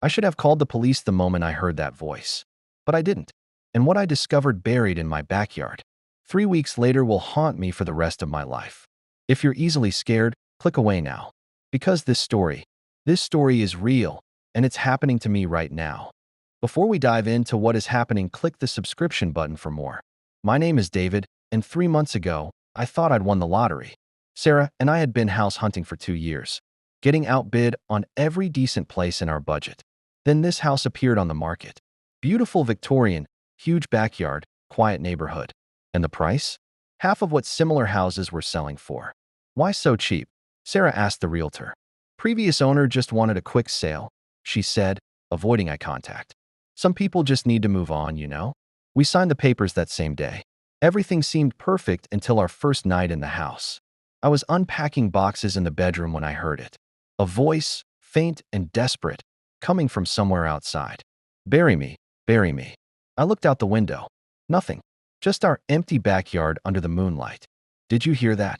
I should have called the police the moment I heard that voice. But I didn't. And what I discovered buried in my backyard 3 weeks later will haunt me for the rest of my life. If you're easily scared, click away now. Because this story is real, and it's happening to me right now. Before we dive into what is happening, click the subscription button for more. My name is David, and 3 months ago, I thought I'd won the lottery. Sarah and I had been house hunting for 2 years, getting outbid on every decent place in our budget. Then this house appeared on the market. Beautiful Victorian, huge backyard, quiet neighborhood. And the price? Half of what similar houses were selling for. Why so cheap? Sarah asked the realtor. Previous owner just wanted a quick sale, she said, avoiding eye contact. Some people just need to move on, you know? We signed the papers that same day. Everything seemed perfect until our first night in the house. I was unpacking boxes in the bedroom when I heard it. A voice, faint and desperate, coming from somewhere outside. Bury me, bury me. I looked out the window. Nothing. Just our empty backyard under the moonlight. Did you hear that?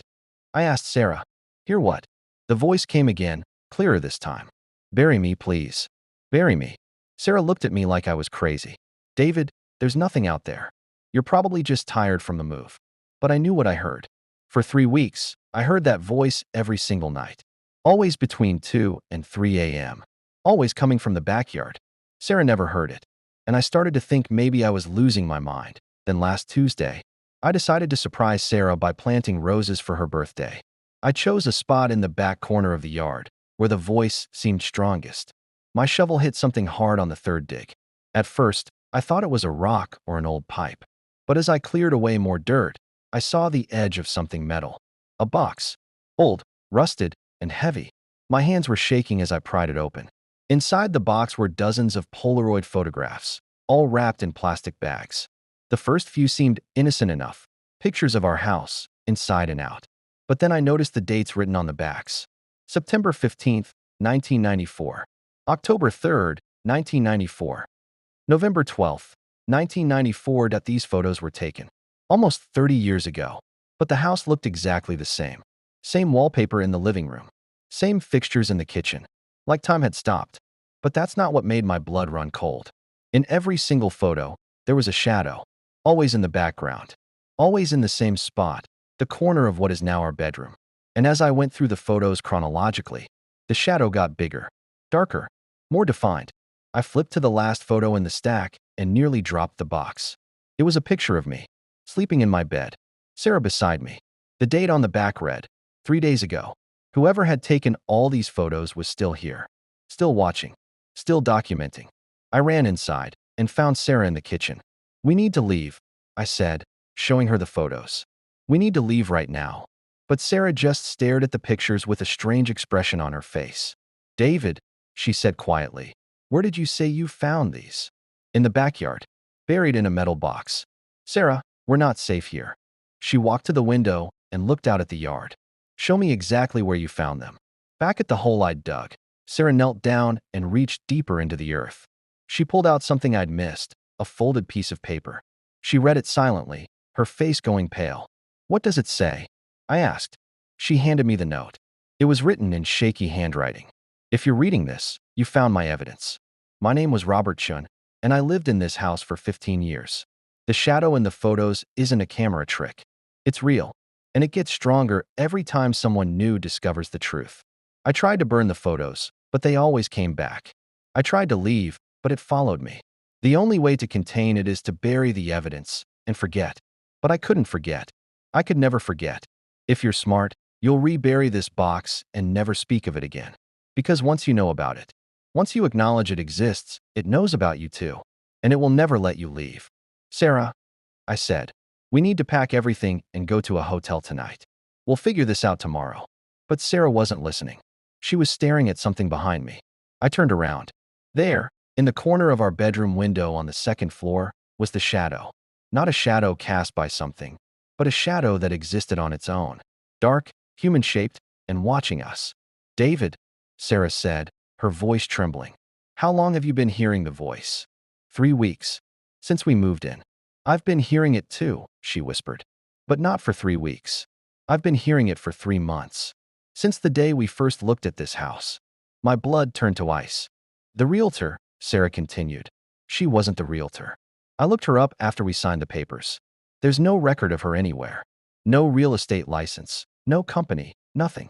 I asked Sarah. Hear what? The voice came again, clearer this time. Bury me, please. Bury me. Sarah looked at me like I was crazy. David, there's nothing out there. You're probably just tired from the move. But I knew what I heard. For 3 weeks, I heard that voice every single night. Always between 2 and 3 a.m. Always coming from the backyard. Sarah never heard it. And I started to think maybe I was losing my mind. Then last Tuesday, I decided to surprise Sarah by planting roses for her birthday. I chose a spot in the back corner of the yard, where the voice seemed strongest. My shovel hit something hard on the third dig. At first, I thought it was a rock or an old pipe. But as I cleared away more dirt, I saw the edge of something metal. A box. Old, rusted, and heavy. My hands were shaking as I pried it open. Inside the box were dozens of Polaroid photographs, all wrapped in plastic bags. The first few seemed innocent enough, pictures of our house, inside and out. But then I noticed the dates written on the backs. September 15th, 1994. October 3rd, 1994. November 12th, 1994. These photos were taken almost 30 years ago. But the house looked exactly the same. Same wallpaper in the living room. Same fixtures in the kitchen. Like time had stopped. But that's not what made my blood run cold. In every single photo, there was a shadow. Always in the background. Always in the same spot, the corner of what is now our bedroom. And as I went through the photos chronologically, the shadow got bigger, darker, more defined. I flipped to the last photo in the stack and nearly dropped the box. It was a picture of me, sleeping in my bed, Sarah beside me. The date on the back read, 3 days ago. Whoever had taken all these photos was still here, still watching, still documenting. I ran inside and found Sarah in the kitchen. We need to leave, I said, showing her the photos. We need to leave right now. But Sarah just stared at the pictures with a strange expression on her face. David, she said quietly, where did you say you found these? In the backyard, buried in a metal box. Sarah, we're not safe here. She walked to the window and looked out at the yard. Show me exactly where you found them. Back at the hole I'd dug, Sarah knelt down and reached deeper into the earth. She pulled out something I'd missed, a folded piece of paper. She read it silently, her face going pale. What does it say? I asked. She handed me the note. It was written in shaky handwriting. If you're reading this, you found my evidence. My name was Robert Chun, and I lived in this house for 15 years. The shadow in the photos isn't a camera trick. It's real, and it gets stronger every time someone new discovers the truth. I tried to burn the photos, but they always came back. I tried to leave, but it followed me. The only way to contain it is to bury the evidence and forget. But I couldn't forget. I could never forget. If you're smart, you'll rebury this box and never speak of it again. Because once you know about it, once you acknowledge it exists, it knows about you too, and it will never let you leave. Sarah, I said, we need to pack everything and go to a hotel tonight. We'll figure this out tomorrow. But Sarah wasn't listening. She was staring at something behind me. I turned around. There, in the corner of our bedroom window on the second floor, was the shadow. Not a shadow cast by something, but a shadow that existed on its own. Dark, human-shaped, and watching us. David, Sarah said, her voice trembling. How long have you been hearing the voice? 3 weeks. Since we moved in. I've been hearing it too, she whispered. But not for 3 weeks. I've been hearing it for 3 months. Since the day we first looked at this house. My blood turned to ice. The realtor, Sarah continued. She wasn't the realtor. I looked her up after we signed the papers. There's no record of her anywhere. No real estate license. No company. Nothing.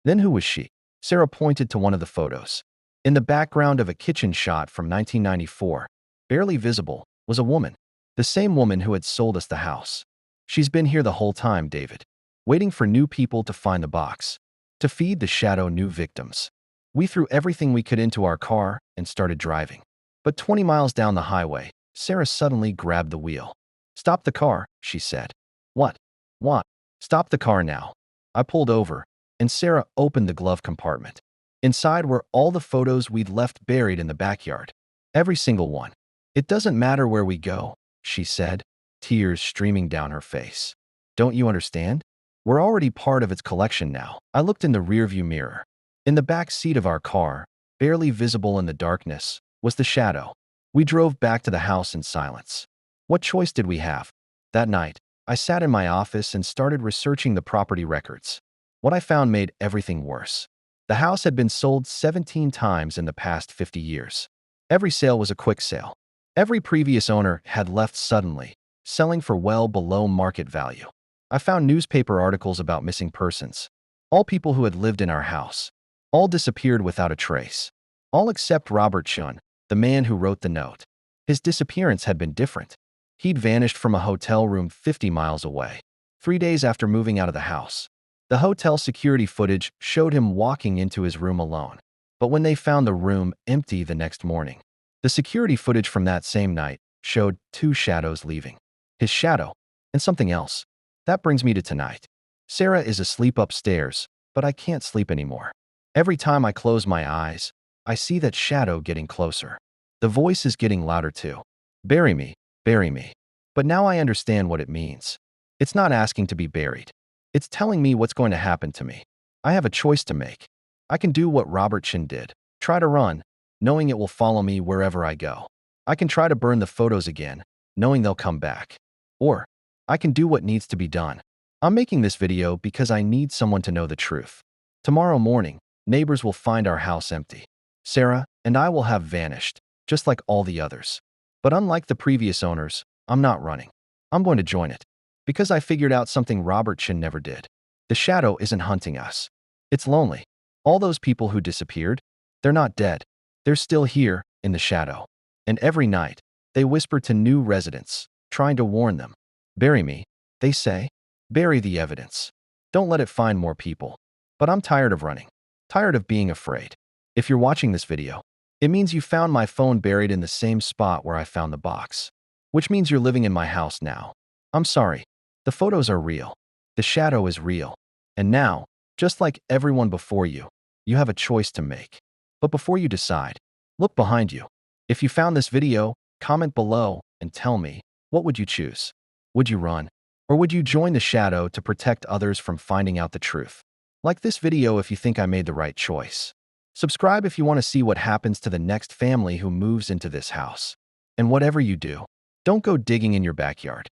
Then who was she? Sarah pointed to one of the photos. In the background of a kitchen shot from 1994, barely visible, was a woman. The same woman who had sold us the house. She's been here the whole time, David. Waiting for new people to find the box. To feed the shadow new victims. We threw everything we could into our car and started driving. But 20 miles down the highway, Sarah suddenly grabbed the wheel. "Stop the car," she said. "What? What?" "Stop the car now." I pulled over, and Sarah opened the glove compartment. Inside were all the photos we'd left buried in the backyard. Every single one. "It doesn't matter where we go," she said, tears streaming down her face. "Don't you understand? We're already part of its collection now." I looked in the rearview mirror. In the back seat of our car, barely visible in the darkness, was the shadow. We drove back to the house in silence. What choice did we have? That night, I sat in my office and started researching the property records. What I found made everything worse. The house had been sold 17 times in the past 50 years. Every sale was a quick sale. Every previous owner had left suddenly, selling for well below market value. I found newspaper articles about missing persons. All people who had lived in our house. All disappeared without a trace. All except Robert Chun, the man who wrote the note. His disappearance had been different. He'd vanished from a hotel room 50 miles away, 3 days after moving out of the house. The hotel security footage showed him walking into his room alone. But when they found the room empty the next morning, the security footage from that same night showed 2 shadows leaving. His shadow and something else. That brings me to tonight. Sarah is asleep upstairs, but I can't sleep anymore. Every time I close my eyes, I see that shadow getting closer. The voice is getting louder too. "Bury me, bury me." But now I understand what it means. It's not asking to be buried. It's telling me what's going to happen to me. I have a choice to make. I can do what Robert Chin did. Try to run, knowing it will follow me wherever I go. I can try to burn the photos again, knowing they'll come back. Or, I can do what needs to be done. I'm making this video because I need someone to know the truth. Tomorrow morning, neighbors will find our house empty. Sarah and I will have vanished, just like all the others. But unlike the previous owners, I'm not running. I'm going to join it. Because I figured out something Robert Chin never did. The shadow isn't hunting us. It's lonely. All those people who disappeared, they're not dead. They're still here, in the shadow. And every night, they whisper to new residents, trying to warn them. "Bury me," they say. "Bury the evidence. Don't let it find more people." But I'm tired of running. Tired of being afraid. If you're watching this video, it means you found my phone buried in the same spot where I found the box. Which means you're living in my house now. I'm sorry. The photos are real. The shadow is real. And now, just like everyone before you, you have a choice to make. But before you decide, look behind you. If you found this video, comment below and tell me, what would you choose? Would you run? Or would you join the shadow to protect others from finding out the truth? Like this video if you think I made the right choice. Subscribe if you want to see what happens to the next family who moves into this house. And whatever you do, don't go digging in your backyard.